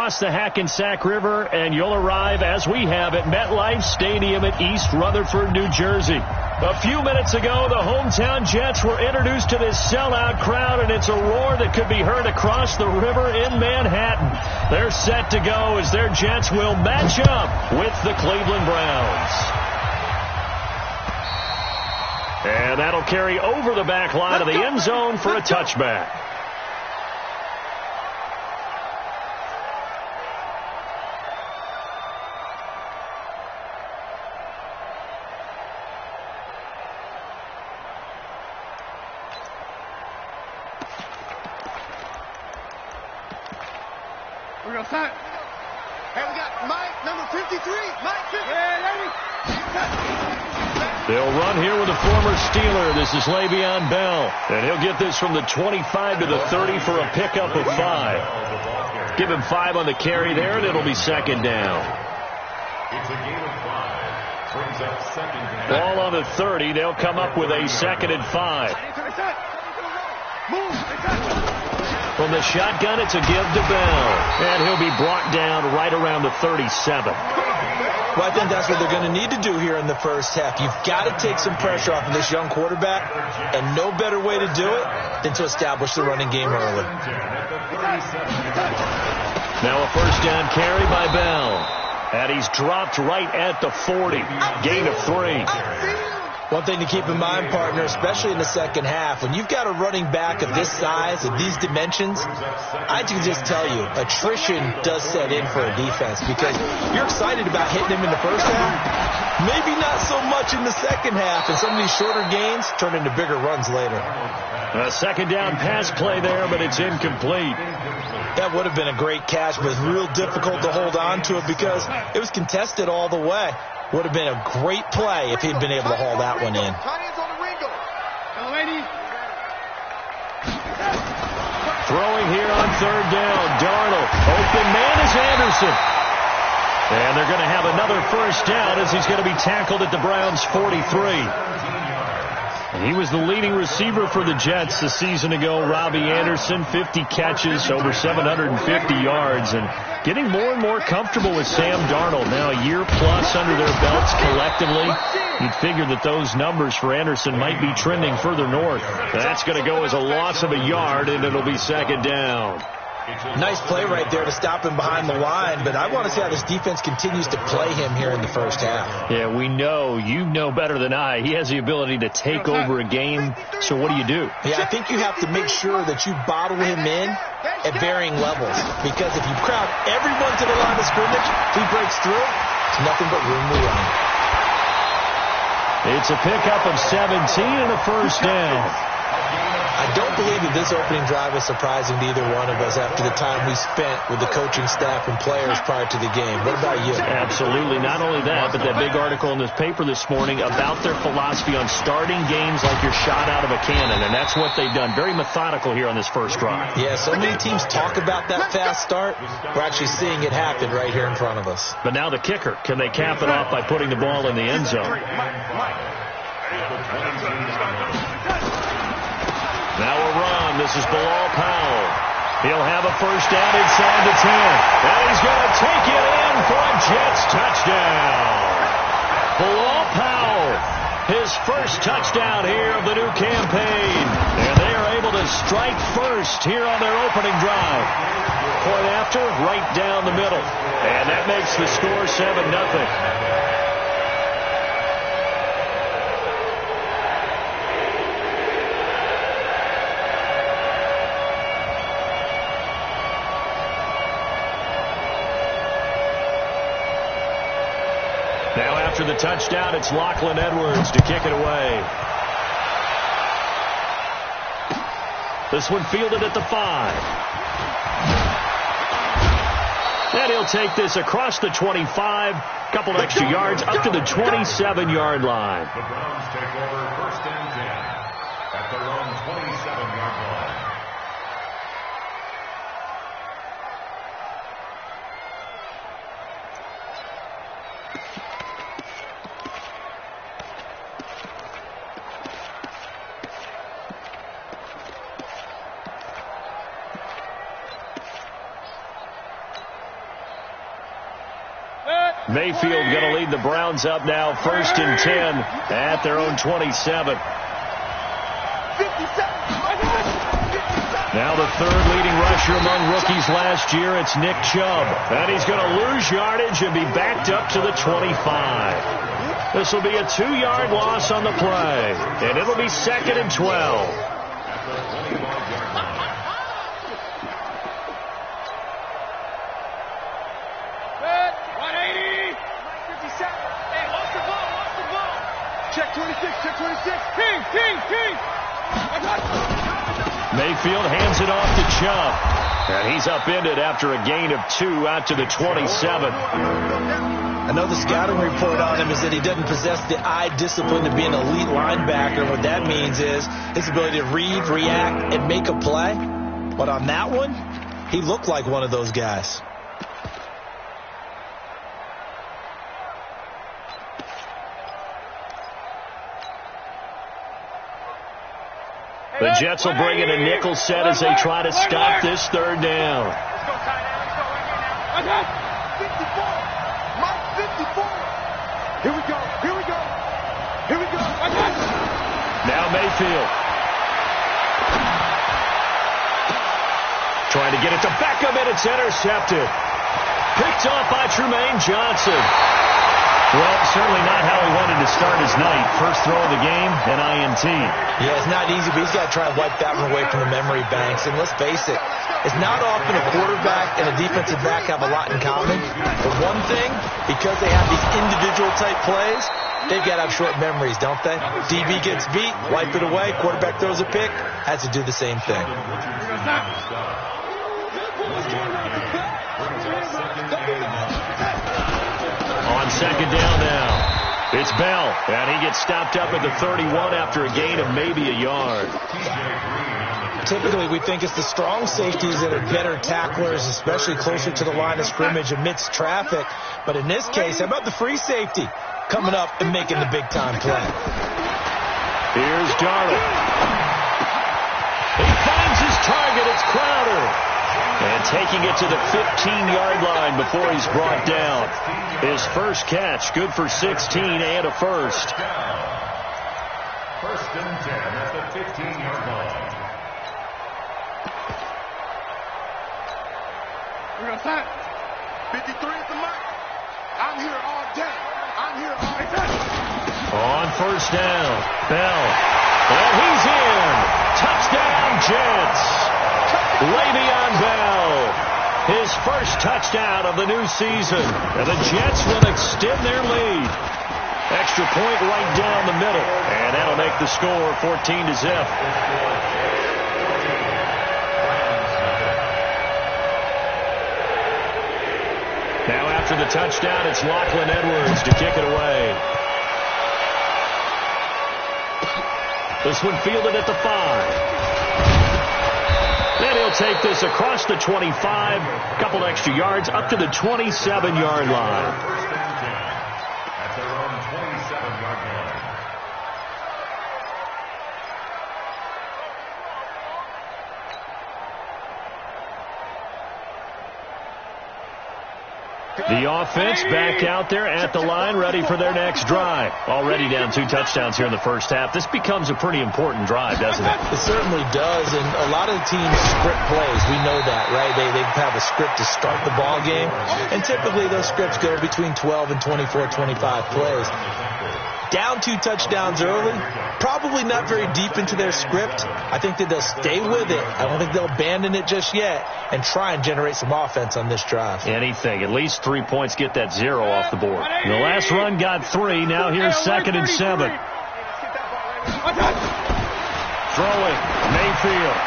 cross the Hackensack River, and you'll arrive, as we have, at MetLife Stadium at East Rutherford, New Jersey. A few minutes ago, the hometown Jets were introduced to this sellout crowd, and it's a roar that could be heard across the river in Manhattan. They're set to go as their Jets will match up with the Cleveland Browns. And that'll carry over the back line of the end zone for a touchback. We're going to start. Hey, we got Mike, number 53. Mike 53. They'll run here with a former Steeler. This is Le'Veon Bell. And he'll get this from the 25 to the 30 for a pickup of 5. Give him 5 on the carry there, and it'll be second down. It's a game of 5. Brings up second down. Ball on the 30. They'll come up with a second and 5. From the shotgun, it's a give to Bell. And he'll be brought down right around the 37. Well, I think that's what they're going to need to do here in the first half. You've got to take some pressure off of this young quarterback, and no better way to do it than to establish the running game early. Now a first down carry by Bell. And he's dropped right at the 40. Gain of 3. One thing to keep in mind, partner, especially in the second half, when you've got a running back of this size, of these dimensions, I can just tell you, attrition does set in for a defense because you're excited about hitting him in the first half, maybe not so much in the second half, and some of these shorter gains turn into bigger runs later. A second down pass play there, but it's incomplete. That would have been a great catch, but it's real difficult to hold on to it because it was contested all the way. Would have been a great play if he'd been able to haul that one in. Throwing here on third down. Darnold. Open man is Anderson. And they're going to have another first down as he's going to be tackled at the Browns' 43. He was the leading receiver for the Jets a season ago. Robbie Anderson, 50 catches, over 750 yards, and getting more and more comfortable with Sam Darnold. Now a year plus under their belts collectively. You'd figure that those numbers for Anderson might be trending further north. That's going to go as a loss of a yard, and it'll be second down. Nice play right there to stop him behind the line, but I want to see how this defense continues to play him here in the first half. Yeah, we know. You know better than I. He has the ability to take over a game, so what do you do? Yeah, I think you have to make sure that you bottle him in at varying levels, because if you crowd everyone to the line of scrimmage, if he breaks through, it's nothing but room to run. It's a pickup of 17 and a first down. I don't believe that this opening drive is surprising to either one of us after the time we spent with the coaching staff and players prior to the game. What about you? Absolutely. Not only that, but that big article in this paper this morning about their philosophy on starting games like you're shot out of a cannon, and that's what they've done. Very methodical here on this first drive. Yeah, so many teams talk about that fast start. We're actually seeing it happen right here in front of us. But now the kicker. Can they cap it off by putting the ball in the end zone? Now a run. This is Bilal Powell. He'll have a first down inside the 10. And he's going to take it in for a Jets touchdown. Bilal Powell, his first touchdown here of the new campaign. And they are able to strike first here on their opening drive. Point after, right down the middle. And that makes the score 7-0. Now after the touchdown, it's Lachlan Edwards to kick it away. This one fielded at the 5. And he'll take this across the 25, couple extra yards up to the 27-yard line. The Browns take over first and 10 at their own 27-yard line. Mayfield going to lead the Browns up now, 1st and 10 at their own 27. Now the third leading rusher among rookies last year, it's Nick Chubb. And he's going to lose yardage and be backed up to the 25. This will be a 2-yard loss on the play, and it'll be 2nd and 12. Check 26, check 26. King. Mayfield hands it off to Chubb. And he's upended after a gain of 2 out to the 27. I know the scouting report on him is that he doesn't possess the eye discipline to be an elite linebacker. And what that means is his ability to read, react, and make a play. But on that one, he looked like one of those guys. The Jets will bring in a nickel set as they try to stop this 3rd down. 54. Mike 54. Here we go. Now Mayfield. Trying to get it to Beckham, and it's intercepted. Picked off by Trumaine Johnson. Well, certainly not how he wanted to start his night. First throw of the game, an INT. Yeah, it's not easy, but he's got to try and wipe that one away from the memory banks. And let's face it, it's not often a quarterback and a defensive back have a lot in common. But one thing, because they have these individual type plays, they've got to have short memories, don't they? DB gets beat, wipe it away, quarterback throws a pick, has to do the same thing. On 2nd down now, it's Bell, and he gets stopped up at the 31 after a gain of maybe a yard. Typically, we think it's the strong safeties that are better tacklers, especially closer to the line of scrimmage amidst traffic. But in this case, how about the free safety coming up and making the big-time play? Here's Darnold. He finds his target. It's Crowder. And taking it to the 15-yard line before he's brought down. His first catch, good for 16 and a first. 1st and 10 at the 15-yard line. We're going to sign. 53 at the mark. I'm here all day. On 1st down, Bell. And he's in. Touchdown, Jets. Le'Veon Bell, his first touchdown of the new season. And the Jets will extend their lead. Extra point right down the middle. And that'll make the score 14-0. Now after the touchdown, it's Lachlan Edwards to kick it away. This one fielded at the 5. Then he'll take this across the 25, a couple extra yards, up to the 27-yard line. First and 10 at their own 27-yard line. The offense back out there at the line, ready for their next drive. Already down 2 touchdowns here in the first half. This becomes a pretty important drive, doesn't it? It certainly does, and a lot of the teams script plays. We know that, right? They have a script to start the ball game, and typically those scripts go between 12 and 24, 25 plays. Down 2 touchdowns early, probably not very deep into their script. I think that they'll stay with it. I don't think they'll abandon it just yet and try and generate some offense on this drive. Anything. At least 3 points, get that 0 off the board. The last run got 3. Now here's 2nd and 7. Throwing. Mayfield.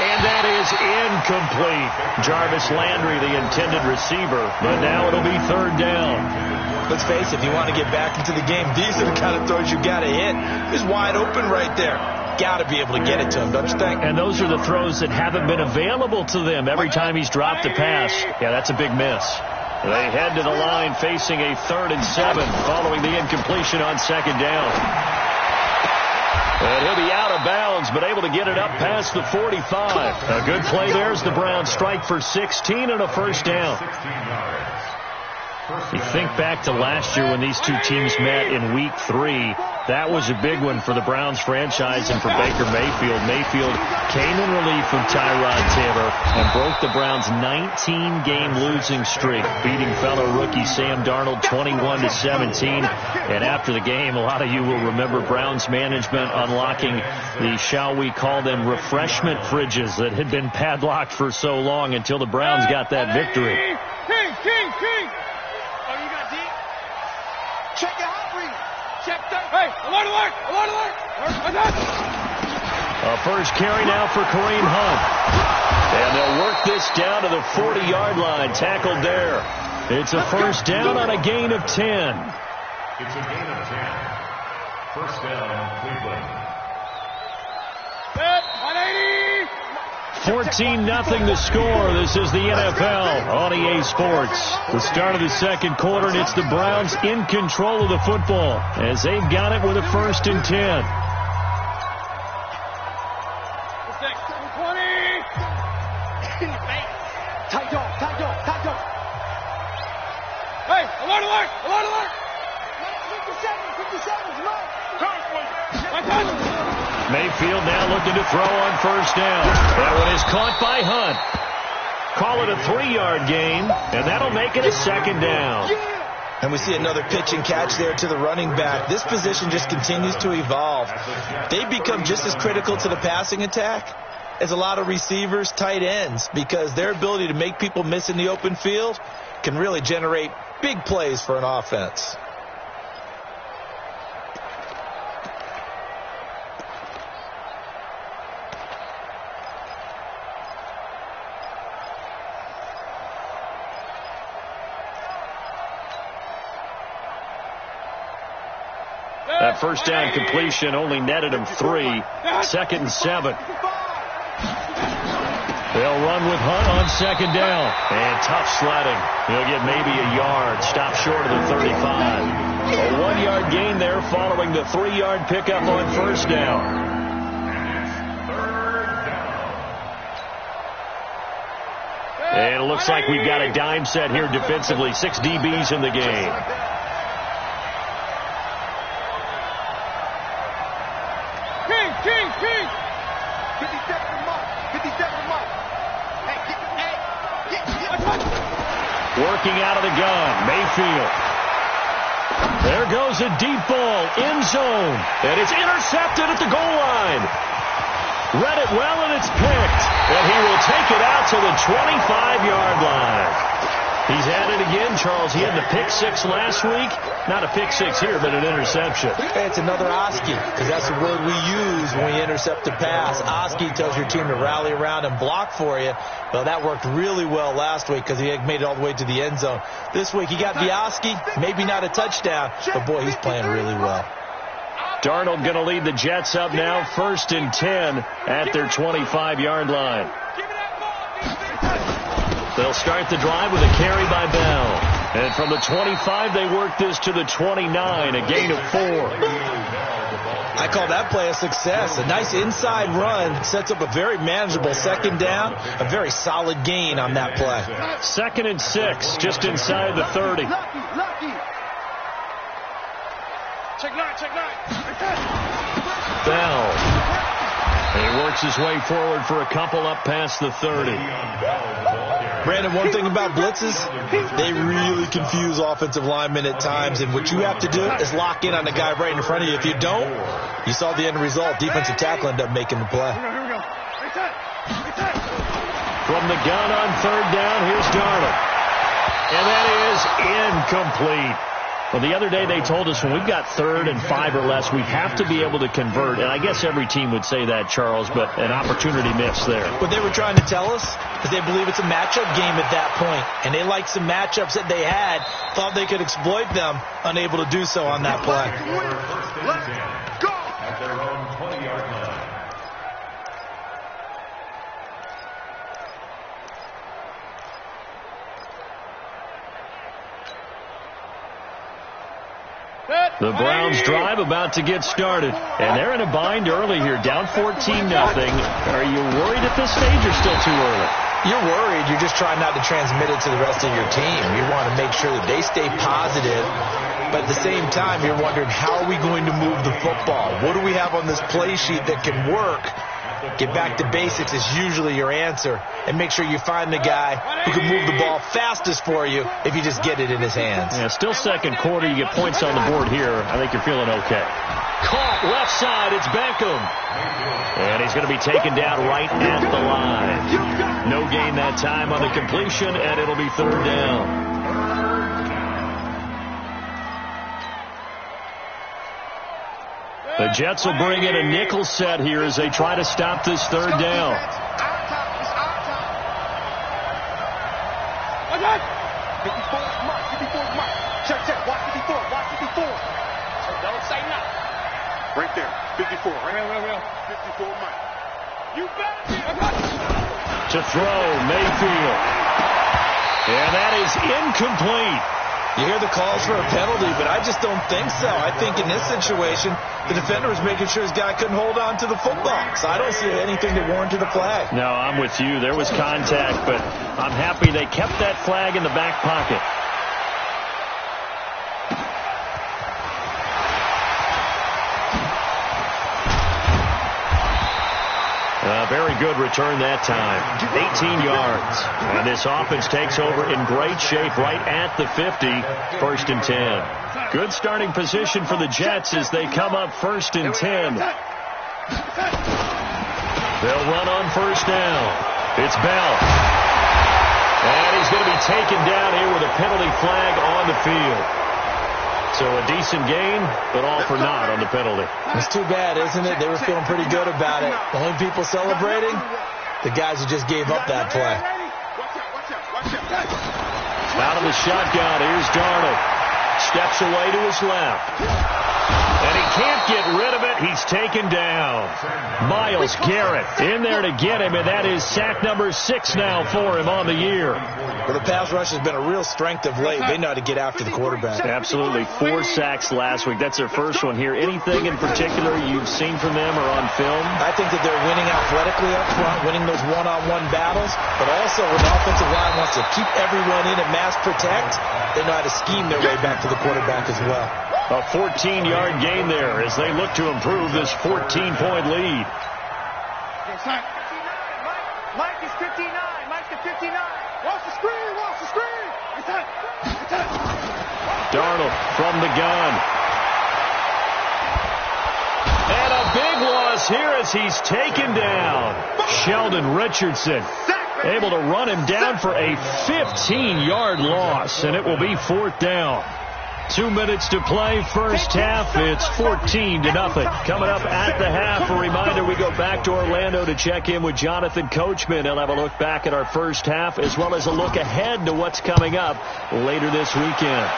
And that is incomplete. Jarvis Landry, the intended receiver. But now it'll be 3rd down. Let's face it, if you want to get back into the game, these are the kind of throws you got to hit. He's wide open right there. Got to be able to get it to him, don't you think? And those are the throws that haven't been available to them every time he's dropped a pass. Yeah, that's a big miss. They head to the line facing a 3rd and 7 following the incompletion on 2nd down. And he'll be out of bounds, but able to get it up past the 45. A good play there as the Browns strike for 16 and a first down. You think back to last year when these two teams met in Week 3. That was a big one for the Browns franchise and for Baker Mayfield. Mayfield came in relief from Tyrod Taylor and broke the Browns' 19-game losing streak, beating fellow rookie Sam Darnold 21-17. And after the game, a lot of you will remember Browns management unlocking the, shall we call them, refreshment fridges that had been padlocked for so long until the Browns got that victory. King. Oh, you got deep? Check it out, Reed. Check that. Hey, alert. A first carry now for Kareem Hunt. And they'll work this down to the 40-yard line. Tackled there. It's a first down on a gain of 10. It's a gain of 10. First down, Cleveland. 14-0 the score. This is the NFL on EA Sports. The start of the second quarter, and it's the Browns in control of the football as they've got it with a first and 10. Tight dog. Hey, alert. 57's Mike. Mayfield now looking to throw on first down. That one is caught by Hunt. Call it a 3-yard gain, and that'll make it a second down. And we see another pitch and catch there to the running back. This position just continues to evolve. They become just as critical to the passing attack as a lot of receivers, tight ends, because their ability to make people miss in the open field can really generate big plays for an offense. That first down completion only netted him 3. Second and 7. They'll run with Hunt on second down. And tough sledding. He'll get maybe a yard. Stop short of the 35. A 1-yard gain there following the 3-yard pickup on first down. And it looks like we've got a dime set here defensively. 6 DBs in the game. King. 57 Mike. Working out of the gun, Mayfield. There goes a deep ball, end zone, and it's intercepted at the goal line. Read it well, and it's picked. And he will take it out to the 25-yard line. He's at it again, Charles. He had the pick 6 last week. Not a pick 6 here, but an interception. Hey, it's another Oski, because that's the word we use when we intercept a pass. Oski tells your team to rally around and block for you. Well, that worked really well last week because he made it all the way to the end zone. This week he got the Oski, maybe not a touchdown, but boy, he's playing really well. Darnold going to lead the Jets up now, first and 10 at their 25-yard line. They'll start the drive with a carry by Bell. And from the 25, they work this to the 29, a gain of 4. I call that play a success. A nice inside run sets up a very manageable second down, a very solid gain on that play. Second and 6, just inside the 30. Check nine. Bell. And he works his way forward for a couple up past the 30. Brandon, one thing about blitzes, they really confuse offensive linemen at times, and what you have to do is lock in on the guy right in front of you. If you don't, you saw the end result. Defensive tackle ended up making the play. Here we go. From the gun on third down, here's Darnold. And that is incomplete. Well, the other day they told us when we've got 3rd and 5 or less, we have to be able to convert. And I guess every team would say that, Charles, but an opportunity missed there. What they were trying to tell us is they believe it's a matchup game at that point. And they liked some matchups that they had, thought they could exploit them, unable to do so on that play. Let's go! At their own 20-yard line. The Browns drive about to get started. And they're in a bind early here, down 14-0. Are you worried at this stage or still too early? You're worried. You're just trying not to transmit it to the rest of your team. You want to make sure that they stay positive. But at the same time, you're wondering, how are we going to move the football? What do we have on this play sheet that can work? Get back to basics is usually your answer. And make sure you find the guy who can move the ball fastest for you if you just get it in his hands. Yeah, still second quarter. You get points on the board here. I think you're feeling okay. Caught left side. It's Beckham. And he's going to be taken down right at the line. No gain that time on the completion, and it'll be third down. The Jets will bring in a nickel set here as they try to stop this third down. Right there, 54. Right, 54, Mike. You better To throw, Mayfield. And that is incomplete. You hear the calls for a penalty, but I just don't think so. I think in this situation, the defender was making sure his guy couldn't hold on to the football. So I don't see anything that warranted a flag. No, I'm with you. There was contact, but I'm happy they kept that flag in the back pocket. Very good return that time. 18 yards. And this offense takes over in great shape right at the 50. First and 10. Good starting position for the Jets as they come up first and 10. They'll run on first down. It's Bell. And he's going to be taken down here with a penalty flag on the field. So a decent gain, but all for naught on the penalty. It's too bad, isn't it? They were feeling pretty good about it. The only people celebrating, the guys who just gave up that play. Out of the shotgun, here's Darnold. Steps away to his left. And he can't get rid of it. He's taken down. Myles Garrett in there to get him, and that is sack number 6 now for him on the year. Well, the pass rush has been a real strength of late. They know how to get after the quarterback. Absolutely. 4 sacks last week. That's their first one here. Anything in particular you've seen from them or on film? I think that they're winning athletically up front, winning those one-on-one battles, but also when the offensive line wants to keep everyone in and mass protect, they know how to scheme their way back to the quarterback as well. A 14-yard gain there as they look to improve this 14-point lead. Mike is 59. Mike's at 59. Watch the screen. Watch the screen. Darnold from the gun. And a big loss here as he's taken down. Sheldon Richardson able to run him down for a 15-yard loss, and it will be fourth down. 2 minutes to play, first half. It's 14-0. Coming up at the half, a reminder, we go back to Orlando to check in with Jonathan Coachman. He'll have a look back at our first half as well as a look ahead to what's coming up later this weekend.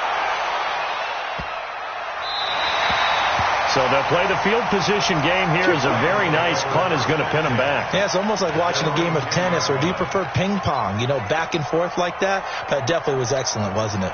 So they'll play the field position game here as a very nice punt is going to pin them back. Yeah, it's almost like watching a game of tennis, or do you prefer ping pong? You know, back and forth like that? That definitely was excellent, wasn't it?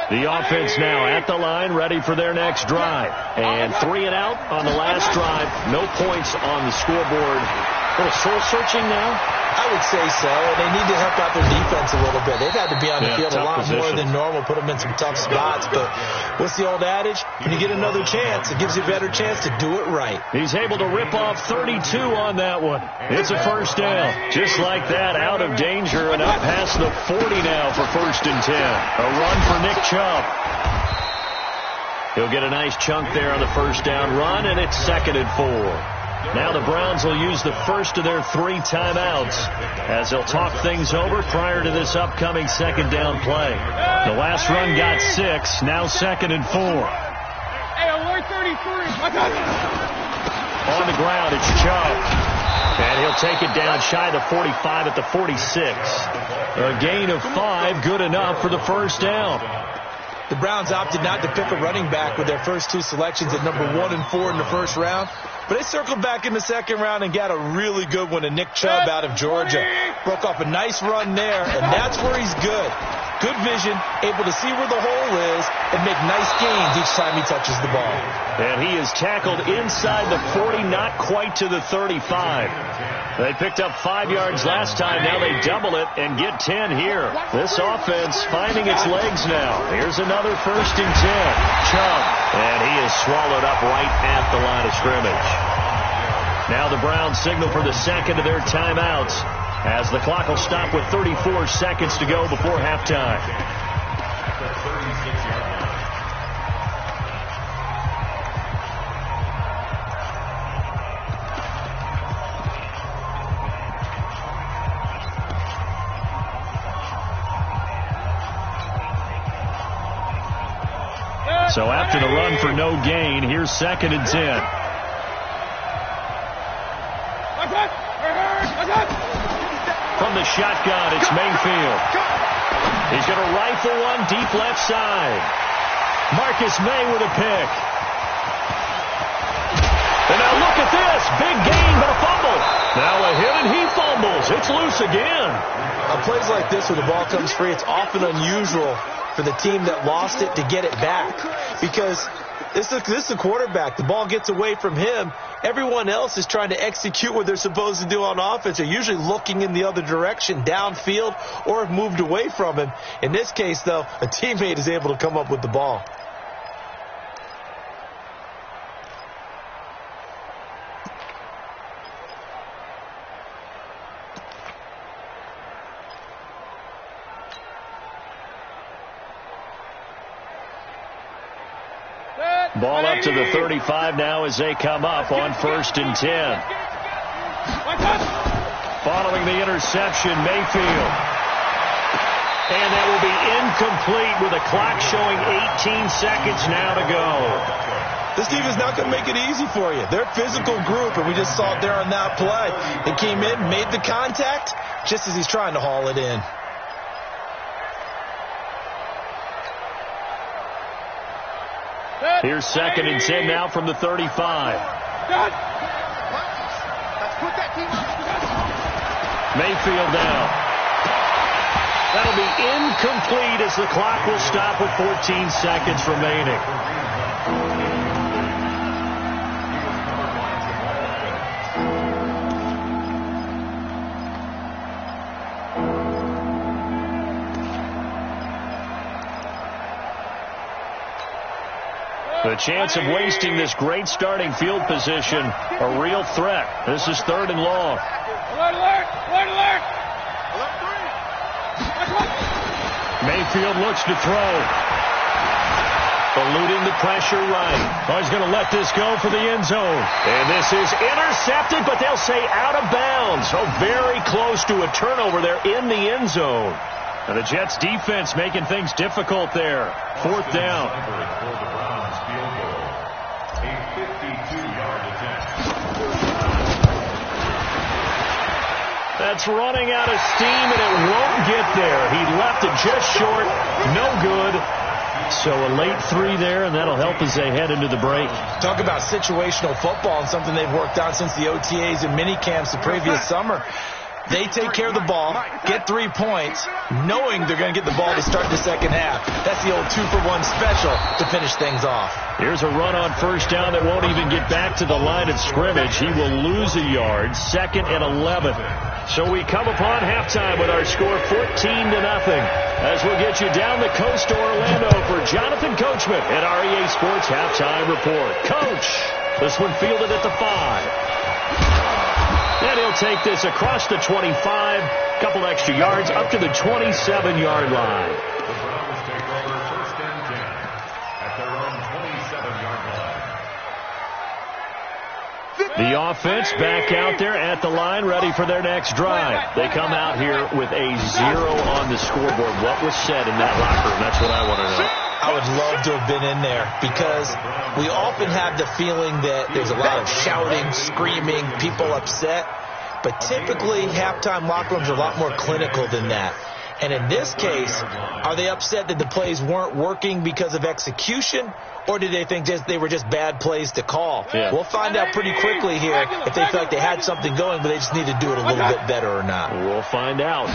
The offense now at the line, ready for their next drive. And 3 and out on the last drive. No points on the scoreboard. A little soul-searching now? I would say so. And they need to help out their defense a little bit. They've had to be on the field a lot more than normal, put them in some tough spots. But what's the old adage? When you get another chance, it gives you a better chance to do it right. He's able to rip off 32 on that one. It's a first down. Just like that, out of danger and up past the 40 now for first and 10. A run for Nick Chubb. He'll get a nice chunk there on the first down run, and it's 2nd and 4. Now the Browns will use the first of their 3 timeouts as they'll talk things over prior to this upcoming second down play. The last run got 6, now 2nd and 4. Hey, alert 33. On the ground, it's Chubb. And he'll take it down shy of the 45 at the 46. A gain of 5, good enough for the first down. The Browns opted not to pick a running back with their first 2 selections at number 1 and 4 in the first round. But they circled back in the second round and got a really good one to Nick Chubb out of Georgia. Broke off a nice run there, and that's where he's good. good vision, able to see where the hole is, and make nice gains each time he touches the ball. And he is tackled inside the 40, not quite to the 35. They picked up 5 yards last time. Now they double it and get 10 here. This offense finding its legs now. Here's another 1st and 10. Chubb. And he is swallowed up right at the line of scrimmage. Now the Browns signal for the second of their timeouts as the clock will stop with 34 seconds to go before halftime. So after the run for no gain, here's 2nd and 10. From the shotgun, it's Mayfield. He's going to rifle one deep left side. Marcus May with a pick. And now look at this. Big gain, but a fumble. Now a hit and he fumbles. It's loose again. On plays like this where the ball comes free, it's often unusual for the team that lost it to get it back. Because this is the quarterback. The ball gets away from him. Everyone else is trying to execute what they're supposed to do on offense. They're usually looking in the other direction, downfield, or have moved away from him. In this case, though, a teammate is able to come up with the ball. Ball up to the 35 now as they come up on 1st and 10. Following the interception, Mayfield. And that will be incomplete with a clock showing 18 seconds now to go. This team is not going to make it easy for you. They're a physical group, and we just saw it there on that play. They came in, made the contact, just as he's trying to haul it in. Here's 2nd and 10 now from the 35. Mayfield now. That'll be incomplete as the clock will stop with 14 seconds remaining. The chance of wasting this great starting field position, a real threat. This is 3rd and long. Alert, alert, alert, alert. Mayfield looks to throw. Eluding the pressure right. Oh, he's going to let this go for the end zone. And this is intercepted, but they'll say out of bounds. So very close to a turnover there in the end zone. And the Jets defense making things difficult there. 4th down. That's running out of steam, and it won't get there. He left it just short. No good. So a late 3 there, and that'll help as they head into the break. Talk about situational football and something they've worked on since the OTAs and mini camps the previous summer. They take care of the ball, get 3 points, knowing they're going to get the ball to start the second half. That's the old 2-for-1 special to finish things off. Here's a run on 1st down that won't even get back to the line of scrimmage. He will lose a yard, 2nd and 11. So we come upon halftime with our score 14-0 as we'll get you down the coast to Orlando for Jonathan Coachman at REA Sports Halftime Report. Coach, this one fielded at the 5. And he'll take this across the 25, couple extra yards up to the 27-yard line. The Browns take over 1st and 10 at their own 27-yard line. The offense back out there at the line, ready for their next drive. They come out here with a 0 on the scoreboard. What was said in that locker room? That's what I want to know. I would love to have been in there because we often have the feeling that there's a lot of shouting, screaming, people upset. But typically, halftime locker rooms are a lot more clinical than that. And in this case, are they upset that the plays weren't working because of execution? Or did they think they were just bad plays to call? Yeah. We'll find out pretty quickly here if they feel like they had something going, but they just need to do it a little bit better or not. We'll find out.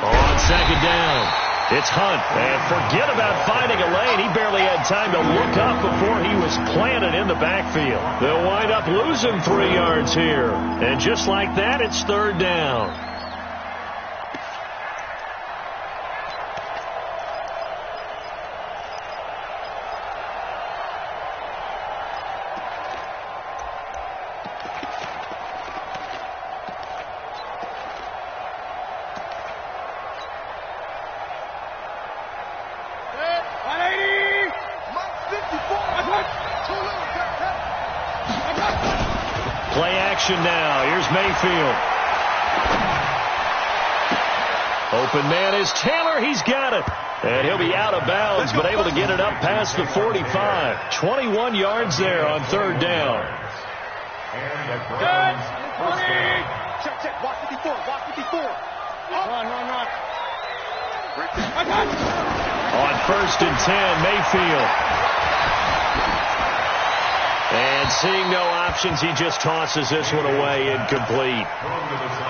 On second down. It's Hunt, and forget about finding a lane. He barely had time to look up before he was planted in the backfield. They'll wind up losing 3 yards here. And just like that, it's third down. Play action now. Here's Mayfield. Open man is Taylor. He's got it. And he'll be out of bounds, but able to get it up past the 45. 21 yards there on third down. Check. Walk 54. Run. On first and 10, Mayfield. And seeing no options, he just tosses this one away, incomplete.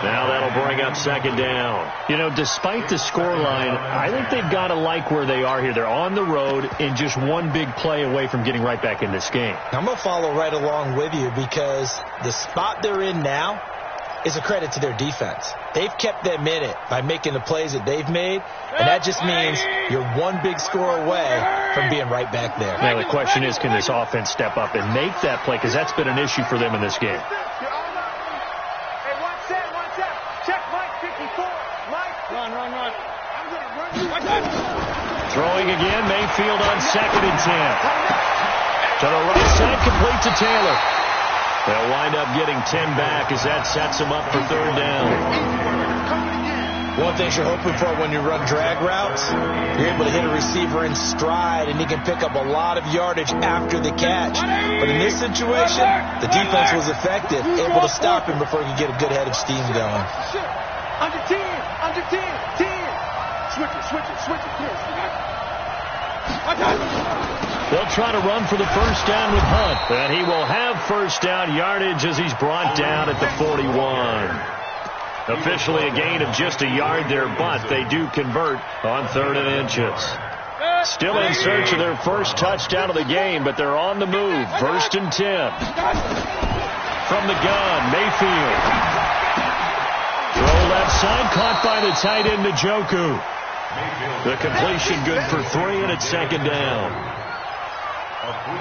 Now that'll bring up second down. You know, despite the scoreline, I think they've got to like where they are here. They're on the road and just one big play away from getting right back in this game. I'm going to follow right along with you because the spot they're in now is a credit to their defense. They've kept them in it by making the plays that they've made, and that just means you're one big score away from being right back there. Now the question is, can this offense step up and make that play? Because that's been an issue for them in this game. Hey, one set. Check Mike 54. Mike. Run. I'm going to run. Throwing again, Mayfield on second and 10. To the right side, complete to Taylor. They'll wind up getting 10 back as that sets them up for third down. One thing you're hoping for when you run drag routes, you're able to hit a receiver in stride, and he can pick up a lot of yardage after the catch. But in this situation, the defense was effective, able to stop him before he could get a good head of steam going. Under 10. Switch it. They'll try to run for the first down with Hunt, and he will have first down yardage as he's brought down at the 41. Officially a gain of just a yard there, but they do convert on 3rd and inches. Still in search of their first touchdown of the game, but they're on the move. 1st and 10. From the gun, Mayfield. Throw left side, caught by the tight end, Njoku. The completion good for 3, and it's second down.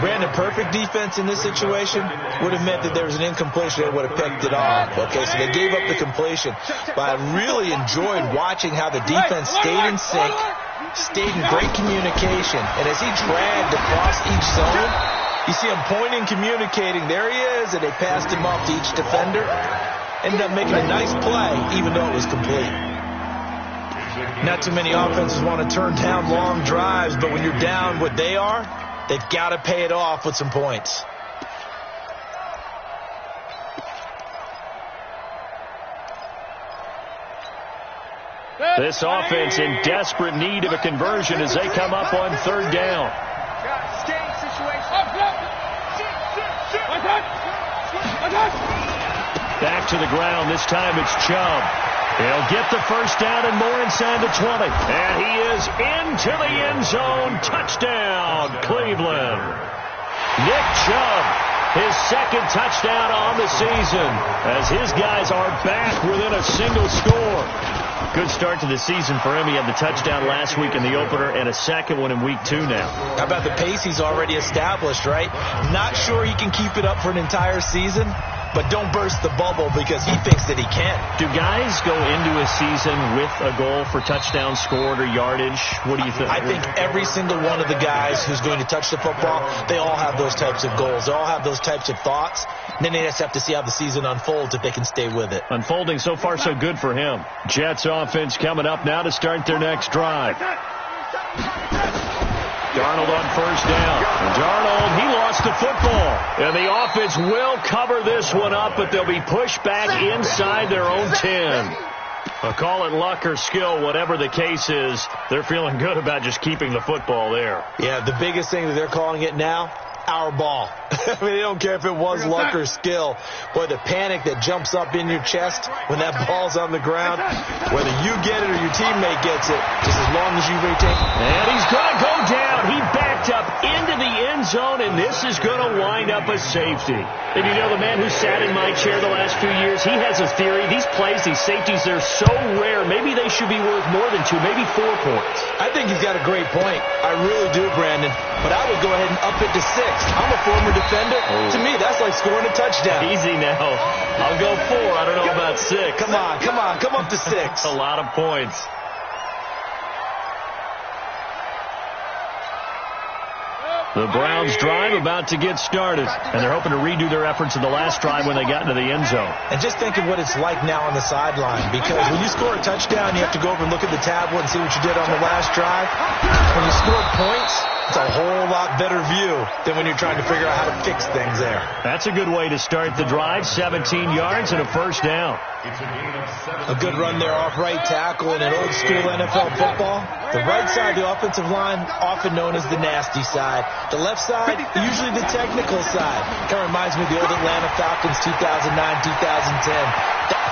Brandon, perfect defense in this situation would have meant that there was an incompletion. They would have picked it off. Okay, so they gave up the completion. But I really enjoyed watching how the defense stayed in sync, stayed in great communication. And as he dragged across each zone, you see him pointing, communicating. There he is, and they passed him off to each defender. Ended up making a nice play, even though it was complete. Not too many offenses want to turn down long drives, but when you're down what they are, they've got to pay it off with some points. This offense in desperate need of a conversion as they come up on 3rd down. Back to the ground. This time it's Chubb. He'll get the first down and more inside the 20. And he is into the end zone. Touchdown, Cleveland. Nick Chubb, his 2nd touchdown on the season as his guys are back within a single score. Good start to the season for him. He had the touchdown last week in the opener and a 2nd one in week 2 now. How about the pace he's already established, right? Not sure he can keep it up for an entire season, but don't burst the bubble because he thinks that he can. Do guys go into a season with a goal for touchdown scored or yardage? What do you think? I think every single one of the guys who's going to touch the football, they all have those types of goals. They all have those types of thoughts. And then they just have to see how the season unfolds if they can stay with it. Unfolding so far so good for him. Jets offense coming up now to start their next drive. Darnold on first down. Darnold, he lost the football. And the offense will cover this one up, but they'll be pushed back inside their own 10. I'll call it luck or skill, whatever the case is. They're feeling good about just keeping the football there. Yeah, the biggest thing that they're calling it now our ball. I mean, they don't care if it was luck or skill. Boy, the panic that jumps up in your chest when that ball's on the ground, whether you get it or your teammate gets it, just as long as you retain. And he's going to go down. He backed up into the end zone, and this is going to wind up a safety. And you know, the man who sat in my chair the last few years, he has a theory. These plays, these safeties, they're so rare. Maybe they should be worth more than 2, maybe 4 points. I think he's got a great point. I really do, Brandon. But I would go ahead and up it to 6. I'm a former defender. To me, that's like scoring a touchdown. Easy now. I'll go 4. I don't know about 6. Come on. Come up to 6. A lot of points. The Browns drive about to get started, and they're hoping to redo their efforts in the last drive when they got into the end zone. And just think of what it's like now on the sideline, because when you score a touchdown, you have to go over and look at the tablet and see what you did on the last drive. When you score points, it's a whole lot better view than when you're trying to figure out how to fix things there. That's a good way to start the drive. 17 yards and a first down. A good run there off right tackle in an old-school NFL football. The right side of the offensive line, often known as the nasty side. The left side, usually the technical side. Kind of reminds me of the old Atlanta Falcons 2009-2010.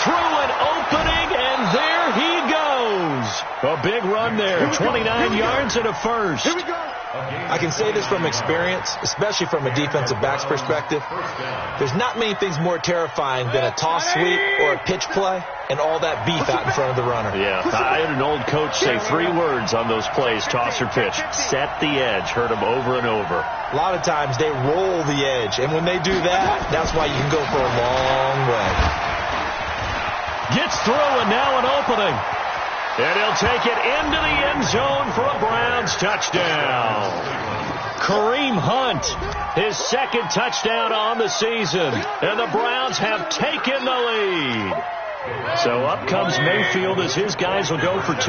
Through an opening, and there he goes. A big run there. 29 yards and a first. Here we go. I can say this from experience, especially from a defensive back's perspective. There's not many things more terrifying than a toss sweep or a pitch play and all that beef out in front of the runner. Yeah, I had an old coach say 3 words on those plays, toss or pitch. Set the edge. Heard him over and over. A lot of times they roll the edge, and when they do that, that's why you can go for a long way. Gets through, and now an opening. And he'll take it into the end zone for a Browns touchdown. Kareem Hunt, his second touchdown on the season. And the Browns have taken the lead. So up comes Mayfield as his guys will go for 2.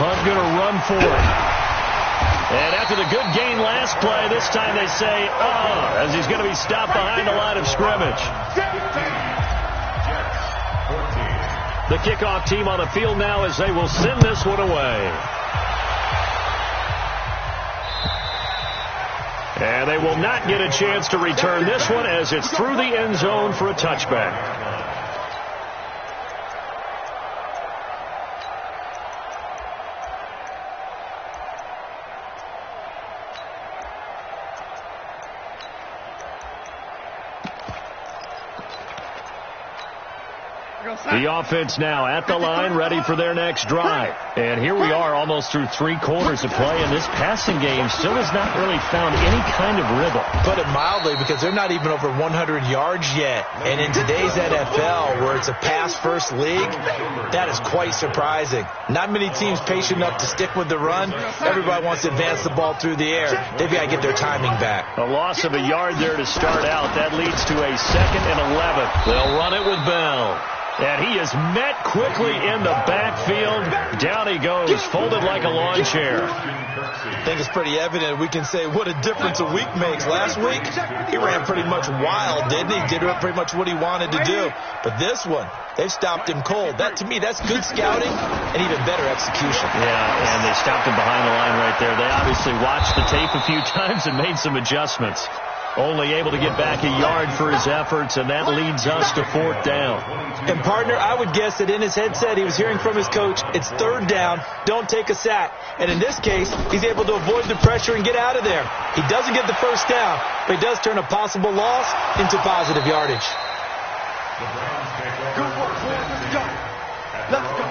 Hunt going to run for it. And after the good gain last play, this time they say, as he's going to be stopped behind the line of scrimmage. The kickoff team on the field now as they will send this one away. And they will not get a chance to return this one as it's through the end zone for a touchback. The offense now at the line, ready for their next drive. And here we are almost through 3 quarters of play, and this passing game still has not really found any kind of rhythm. Put it mildly, because they're not even over 100 yards yet. And in today's NFL, where it's a pass-first league, that is quite surprising. Not many teams patient enough to stick with the run. Everybody wants to advance the ball through the air. They've got to get their timing back. A loss of a yard there to start out. That leads to a 2nd and 11. They'll run it with Bell. And he is met quickly in the backfield. Down he goes, folded like a lawn chair. I think it's pretty evident. We can say what a difference a week makes. Last week, he ran pretty much wild, didn't he? Did pretty much what he wanted to do. But this one, they've stopped him cold. That, to me, that's good scouting and even better execution. Yeah, and they stopped him behind the line right there. They obviously watched the tape a few times and made some adjustments. Only able to get back a yard for his efforts, and that leads us to 4th down. And, partner, I would guess that in his headset he was hearing from his coach, it's 3rd down, don't take a sack. And in this case, he's able to avoid the pressure and get out of there. He doesn't get the first down, but he does turn a possible loss into positive yardage. Good work, boys. Let's go. Let's go.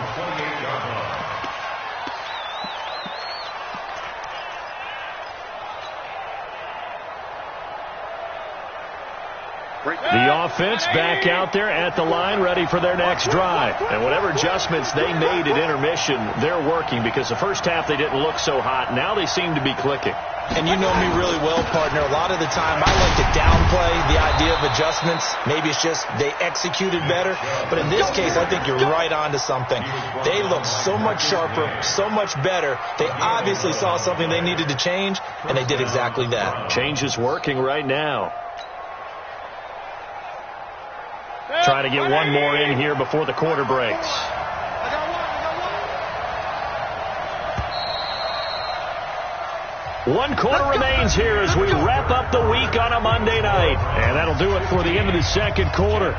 The offense back out there at the line, ready for their next drive. And whatever adjustments they made at intermission, they're working, because the first half they didn't look so hot. Now they seem to be clicking. And you know me really well, partner. A lot of the time I like to downplay the idea of adjustments. Maybe it's just they executed better. But in this case, I think you're right on to something. They look so much sharper, so much better. They obviously saw something they needed to change, and they did exactly that. Change is working right now. Trying to get one more in here before the quarter breaks. 1 quarter remains here as we wrap up the week on a Monday night. And that'll do it for the end of the second quarter.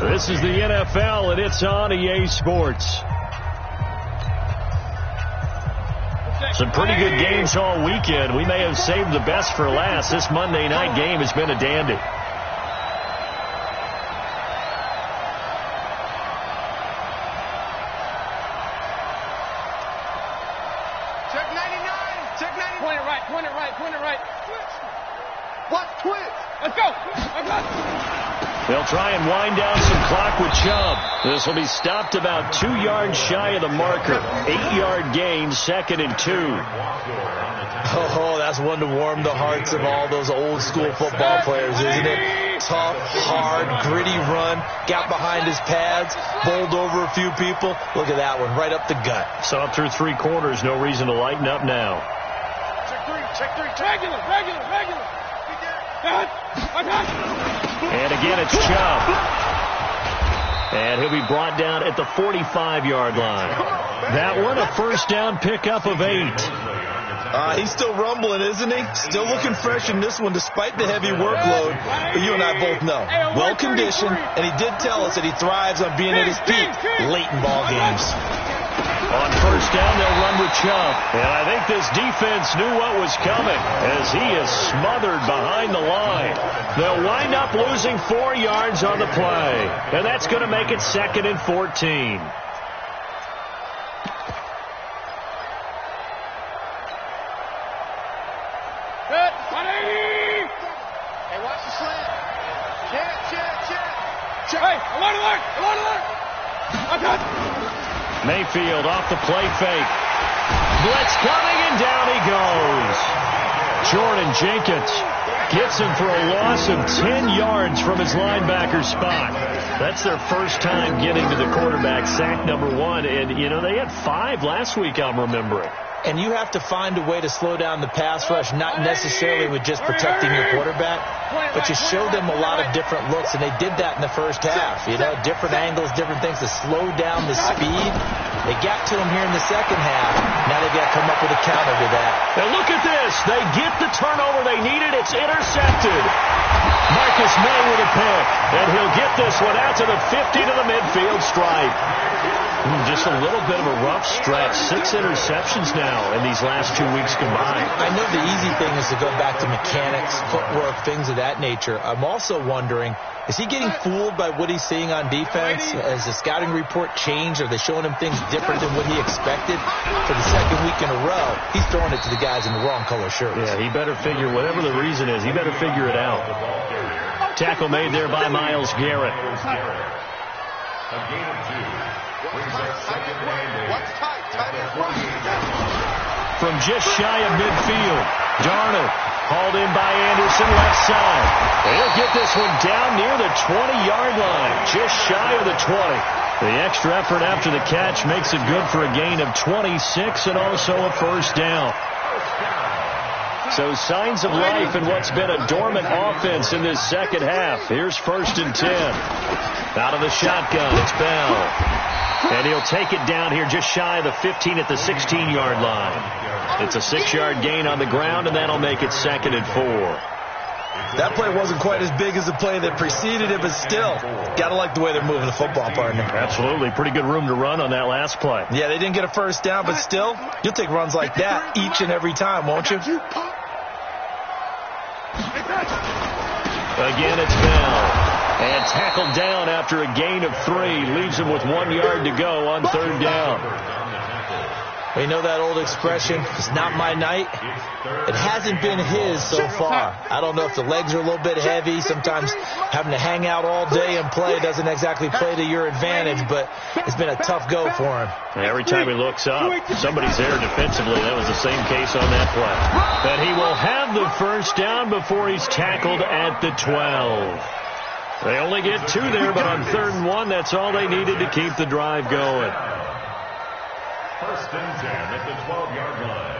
This is the NFL, and it's on EA Sports. Some pretty good games all weekend. We may have saved the best for last. This Monday night game has been a dandy. Check 99. Check 99. Point it right. Point it right. Point it right. What? Twitch. Let's go. Let's go. They'll try and wind down some clock with Chubb. This will be stopped about 2 yards shy of the marker. 8-yard gain, 2nd and 2. Oh, that's one to warm the hearts of all those old school football players, isn't it? Tough, hard, gritty run. Got behind his pads, bowled over a few people. Look at that one, right up the gut. Saw through 3 quarters. No reason to lighten up now. Check 3. Check 3. Regular. And again, it's Chubb. And he'll be brought down at the 45-yard line. That one, a first down pickup of 8. He's still rumbling, isn't he? Still looking fresh in this one despite the heavy workload. But you and I both know, well-conditioned, and he did tell us that he thrives on being at his peak late in ball games. On first down, they'll run with Chubb. And I think this defense knew what was coming as he is smothered behind the line. They'll wind up losing 4 yards on the play. And that's going to make it 2nd and 14. Good. 180. Hey, watch the slant. Check. Hey, I want to learn. Mayfield off the play fake. Blitz coming, and down he goes. Jordan Jenkins gets him for a loss of 10 yards from his linebacker spot. That's their first time getting to the quarterback, sack number 1. And, you know, they had 5 last week, I'm remembering. And you have to find a way to slow down the pass rush, not necessarily with just protecting your quarterback, but you show them a lot of different looks, and they did that in the first half. You know, different angles, different things to slow down the speed. They got to him here in the second half. Now they've got to come up with a counter to that. And look at this. They get the turnover they needed. It's intercepted. Marcus May with a pick, and he'll get this one out to the 50 to the midfield stripe. Just a little bit of a rough stretch. 6 interceptions now in these last 2 weeks combined. I know the easy thing is to go back to mechanics, footwork, things of that nature. I'm also wondering, is he getting fooled by what he's seeing on defense? Has the scouting report changed? Are they showing him things different than what he expected? For the second week in a row, he's throwing it to the guys in the wrong color shirts. Yeah, he better figure, whatever the reason is, he better figure it out. Tackle made there by Myles Garrett. A gain of 2. From just shy of midfield, Darnold hauled in by Anderson left side. He'll get this one down near the 20-yard line, just shy of the 20. The extra effort after the catch makes it good for a gain of 26 and also a first down. So signs of life in what's been a dormant offense in this second half. Here's 1st and 10. Out of the shotgun, it's Bell. And he'll take it down here just shy of the 15 at the 16-yard line. It's a 6-yard gain on the ground, and that'll make it 2nd and 4. That play wasn't quite as big as the play that preceded it, but still, got to like the way they're moving the football, partner. Absolutely. Pretty good room to run on that last play. Yeah, they didn't get a first down, but still, you'll take runs like that each and every time, won't you? Again, it's Bell. And tackled down after a gain of 3. Leaves him with 1 yard to go on 3rd down. Well, you know that old expression, it's not my night? It hasn't been his so far. I don't know if the legs are a little bit heavy. Sometimes having to hang out all day and play doesn't exactly play to your advantage, but it's been a tough go for him. Every time he looks up, somebody's there defensively. That was the same case on that play. But he will have the first down before he's tackled at the 12. They only get 2 there, but on 3rd and 1, that's all they needed to keep the drive going. 1st and 10 at the 12-yard line.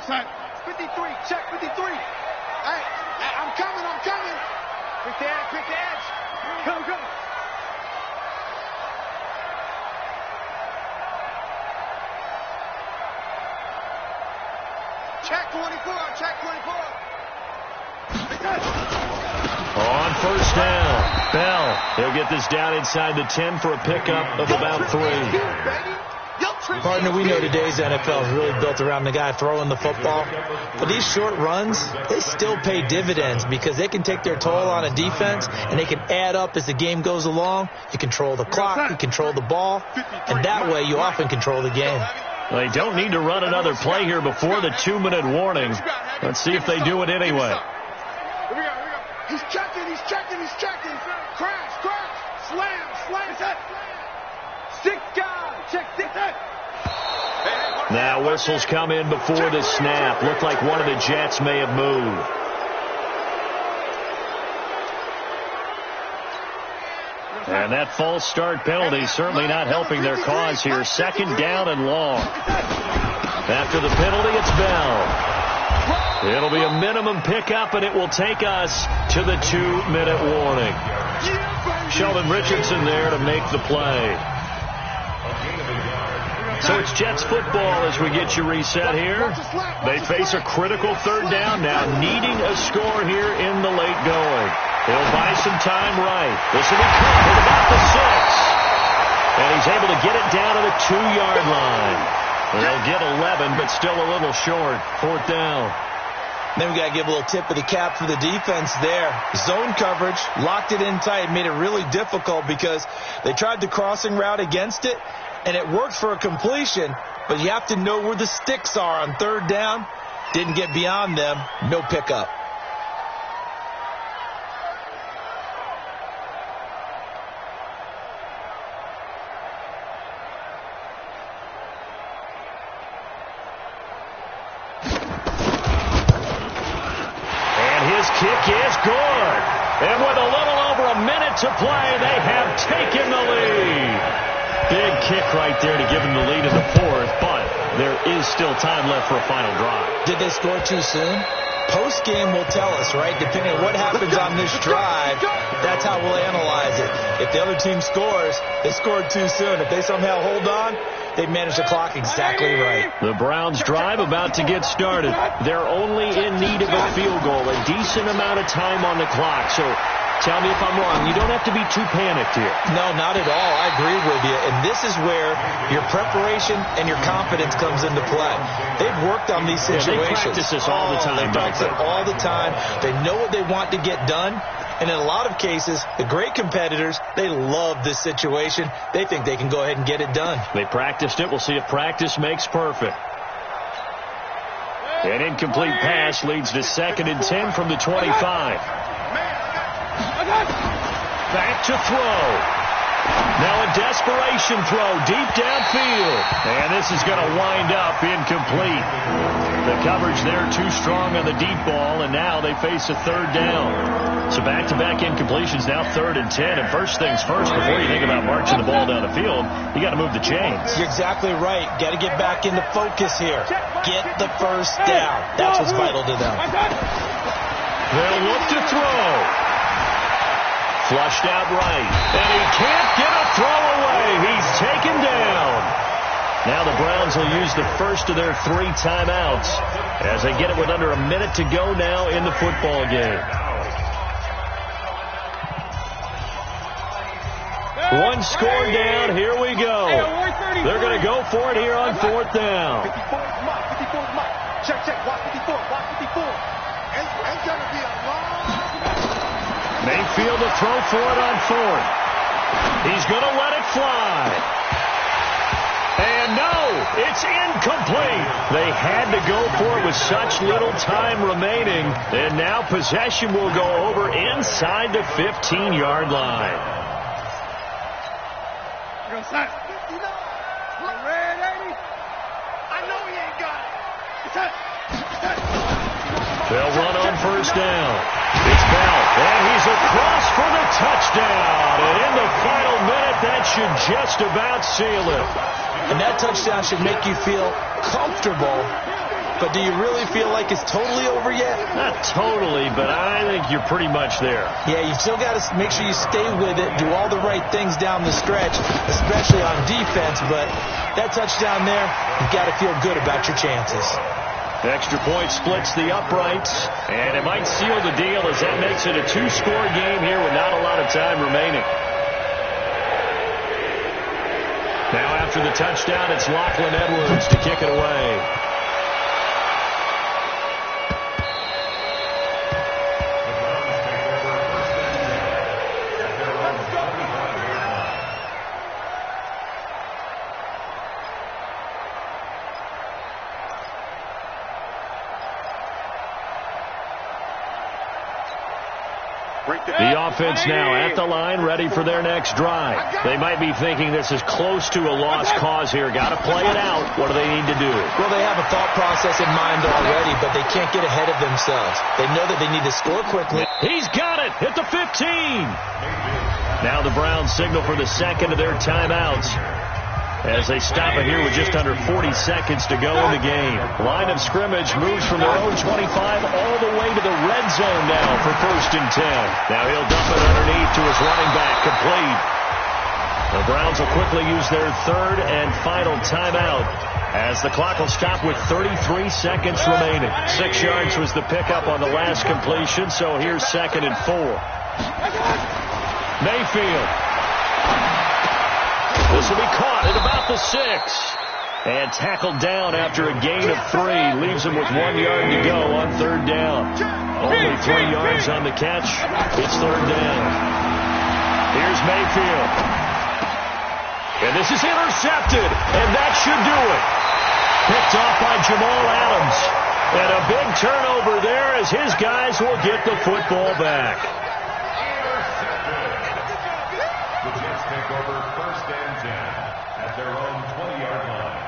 Side. 53. Check 53. Hey, I'm coming. Pick the edge. Come. On first down, Bell. He'll get this down inside the 10 for a pickup of about 3. Partner, we know today's NFL is really built around the guy throwing the football. But these short runs, they still pay dividends because they can take their toll on a defense and they can add up as the game goes along. You control the clock, you control the ball, and that way you often control the game. They don't need to run another play here before the 2-minute warning. Let's see if they do it anyway. Here we go. He's checking. Crash. Slam. Stick guy. Check. Now whistles come in before the snap. Looked like one of the Jets may have moved. And that false start penalty certainly not helping their cause here. 2nd down and long. After the penalty, it's Bell. It'll be a minimum pickup, and it will take us to the 2-minute warning. Sheldon Richardson there to make the play. So it's Jets football as we get you reset here. They face a critical 3rd down now, needing a score here in the late going. He'll buy some time right. This will be covered about the 6. And he's able to get it down to the 2-yard line. They'll get 11, but still a little short. 4th down. Then we got to give a little tip of the cap for the defense there. Zone coverage, locked it in tight, made it really difficult because they tried the crossing route against it, and it worked for a completion, but you have to know where the sticks are on 3rd down. Didn't get beyond them. No pickup. Kick is good. And with a little over a minute to play, they have taken the lead. Big kick right there to give them the lead in the 4th, but there is still time left for a final drive. Did they score too soon? Post-game will tell us, right? Depending on what happens on this drive, that's how we'll analyze it. If the other team scores, they scored too soon. If they somehow hold on, they managed the clock exactly right. The Browns drive about to get started. They're only in need of a field goal, a decent amount of time on the clock. So tell me if I'm wrong. You don't have to be too panicked here. No, not at all. I agree with you. And this is where your preparation and your confidence comes into play. They've worked on these situations. They practice this all the time. They practice it all the time. They know what they want to get done. And in a lot of cases, the great competitors, they love this situation. They think they can go ahead and get it done. They practiced it. We'll see if practice makes perfect. An incomplete pass leads to 2nd and 10 from the 25. Back to throw. Now a desperation throw deep downfield. And this is going to wind up incomplete. The coverage there too strong on the deep ball, and now they face a 3rd down. So back-to-back incompletions, now 3rd and 10. And first things first, before you think about marching the ball down the field, you got to move the chains. You're exactly right. Got to get back into focus here. Get the first down. That's what's vital to them. They'll look to throw. Flushed out right. And he can't get a throw away. He's taken down. Now the Browns will use the first of their 3 timeouts as they get it with under a minute to go now in the football game. One score down. Here we go. They're going to go for it here on 4th down. 54 is Mike. Check. Watch 54. It's going to be a long... Mayfield to throw for it on 4th. He's going to let it fly. And no, it's incomplete. They had to go for it with such little time remaining. And now possession will go over inside the 15-yard line. Red 80. I know he ain't got it. They'll run on first down. It's Bell, and he's across for the touchdown. And in the final minute, that should just about seal it. And that touchdown should make you feel comfortable. But do you really feel like it's totally over yet? Not totally, but I think you're pretty much there. Yeah, you still got to make sure you stay with it, do all the right things down the stretch, especially on defense. But that touchdown there, you've got to feel good about your chances. Extra point splits the uprights, and it might seal the deal as that makes it a two-score game here with not a lot of time remaining. Now after the touchdown, it's Lachlan Edwards to kick it away. The offense now at the line, ready for their next drive. They might be thinking this is close to a lost cause here. Got to play it out. What do they need to do? Well, they have a thought process in mind already, but they can't get ahead of themselves. They know that they need to score quickly. He's got it at the 15. Now the Browns signal for the second of their timeouts as they stop it here with just under 40 seconds to go in the game. Line of scrimmage moves from their own 25 all the way to the red zone now for 1st and 10. Now he'll dump it underneath to his running back, complete. The Browns will quickly use their third and final timeout as the clock will stop with 33 seconds remaining. 6 yards was the pickup on the last completion, so here's 2nd and 4. Mayfield. This will be caught at about the 6. And tackled down after a gain of 3. Leaves him with 1 yard to go on 3rd down. Only 3 yards on the catch. It's 3rd down. Here's Mayfield. And this is intercepted. And that should do it. Picked off by Jamal Adams. And a big turnover there as his guys will get the football back. The Jets take over 1st and 10 at their own 20-yard line.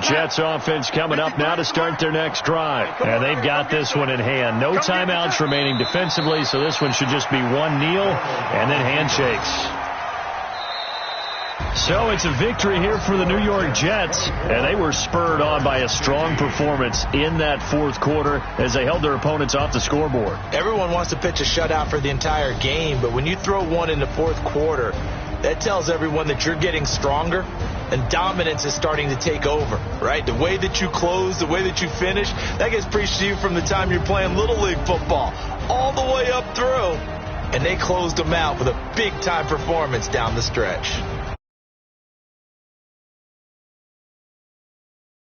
Jets offense coming up now to start their next drive. And they've got this one in hand. No timeouts remaining defensively, so this one should just be one kneel and then handshakes. So it's a victory here for the New York Jets, and they were spurred on by a strong performance in that 4th quarter as they held their opponents off the scoreboard. Everyone wants to pitch a shutout for the entire game, but when you throw one in the 4th quarter, that tells everyone that you're getting stronger and dominance is starting to take over, right? The way that you close, the way that you finish, that gets preached to you from the time you're playing Little League football all the way up through, and they closed them out with a big-time performance down the stretch.